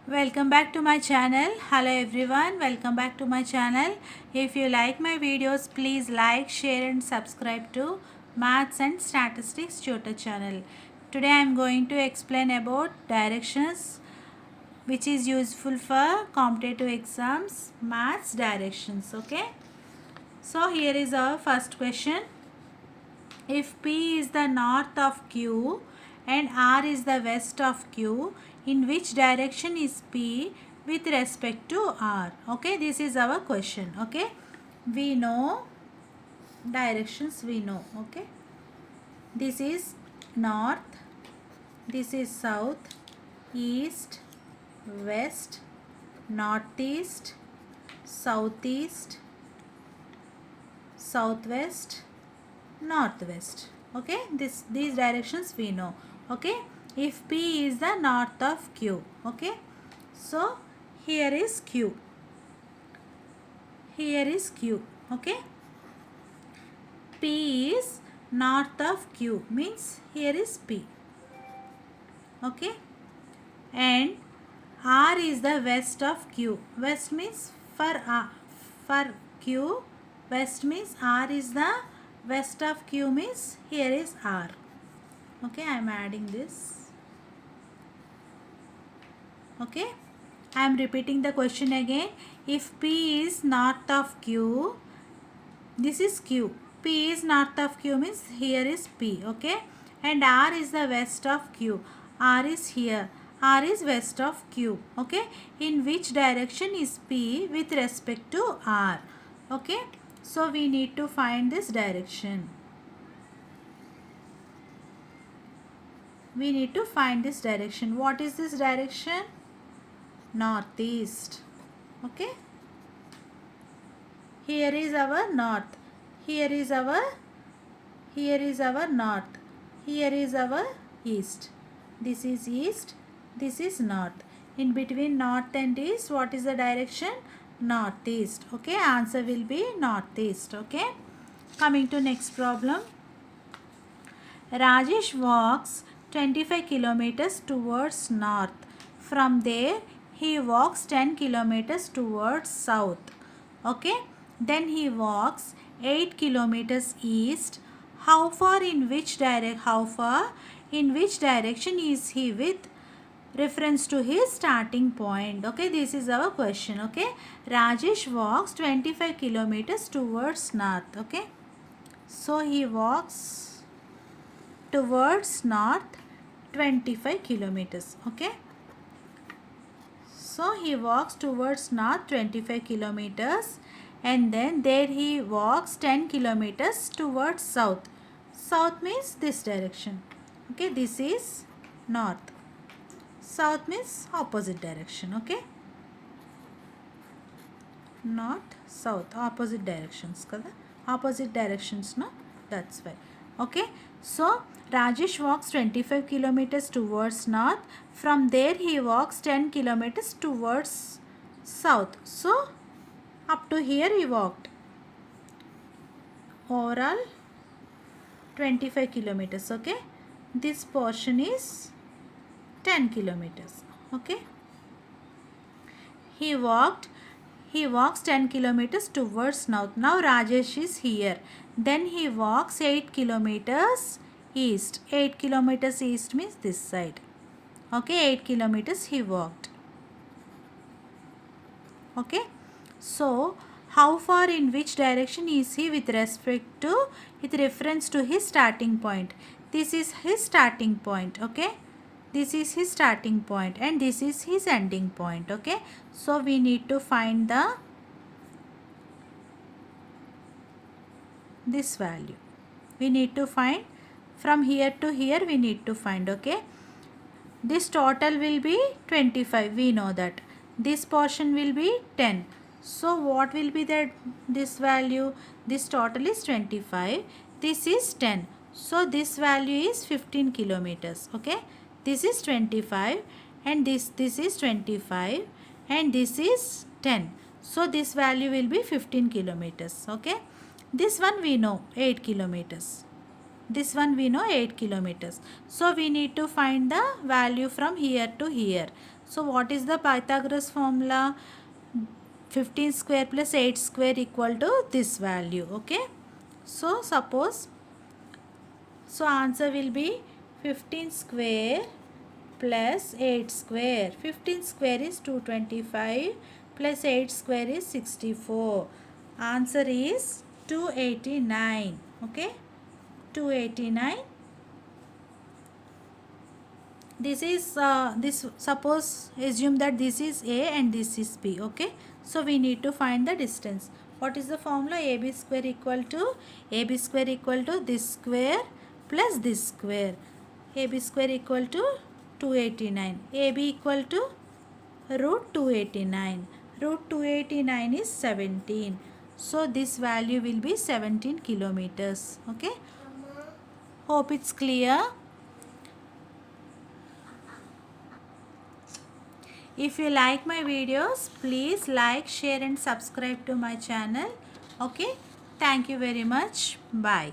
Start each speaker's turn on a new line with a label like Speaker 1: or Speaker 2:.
Speaker 1: Welcome back to my channel. Hello everyone, welcome back to my channel. If you like my videos, please like, share and subscribe to Maths and Statistics Tutor channel. Today I am going to explain about directions which is useful for competitive exams, maths directions. Okay, so here is our first question. If P is the north of Q and R is the west of Q, in which direction is P with respect to R? Okay, this is our question. Okay, we know directions, we know. Okay, this is north, this is south, east, west, northeast, southeast, southwest, northwest. Okay, these directions we know. Okay, if P is the north of Q. Okay, so here is Q, here is Q. Okay, P is north of Q means here is P. Okay, and R is the west of Q. West means for Q, west means R is the west of Q means here is R. Okay, I am adding this. Okay, I am repeating the question again. If P is north of Q, this is Q. P is north of Q means here is P. Okay, and R is the west of Q. R is here. R is west of Q. Okay, in which direction is P with respect to R? Okay, so we need to find this direction. We need to find this direction. What is this direction? Northeast. Okay, here is our north, here is our north, here is our east. This is east, this is north. In between north and east, what is the direction? Northeast. Okay, answer will be northeast. Okay, coming to next problem. Rajesh walks 25 kilometers towards north. From there, he walks 10 kilometers towards south. Okay, then he walks 8 kilometers east. How far in which direction is he with reference to his starting point? Okay, this is our question. Okay, Rajesh walks 25 kilometers towards north. Okay, so he walks towards north 25 kilometers. Okay, so he walks towards north 25 kilometers and then there he walks 10 kilometers towards south. South means this direction. Okay, this is north. South means opposite direction. Okay, north, south, opposite directions kada, opposite directions, no, that's why. Okay, so Rajesh walks 25 kilometers towards north. From there he walks 10 kilometers towards south. So up to here he walked overall 25 kilometers. Okay, this portion is 10 kilometers. Okay, he walks 10 kilometers towards north. Now Rajesh is here. Then he walks 8 kilometers east. 8 kilometers east means this side. Okay, 8 kilometers he walked. Okay, so how far in which direction is he with reference to his starting point? This is his starting point. Okay, this is his starting point and this is his ending point. Okay, so we need to find this value. We need to find from here to here, we need to find. Okay, this total will be 25, we know that. This portion will be 10. So what will be this value? This total is 25, this is 10, so this value is 15 kilometers. Okay, this is 25 and this is 25 and this is 10, so this value will be 15 kilometers. Okay, this one we know 8 kilometers. This one we know 8 kilometers. So we need to find the value from here to here. So what is the Pythagoras formula? 15 square plus 8 square equal to this value. Okay. So suppose, so answer will be 15 square plus 8 square. 15 square is 225 plus 8 square is 64. Answer is 289. Okay. 289. This is this, suppose assume that this is A and this is B. Okay. So we need to find the distance. What is the formula? AB square equal to this square plus this square. AB square equal to 289. AB equal to root 289. Root 289 is 17. So this value will be 17 kilometers. Okay. Hope it's clear. If you like my videos, please like, share and subscribe to my channel. Okay. Thank you very much. Bye.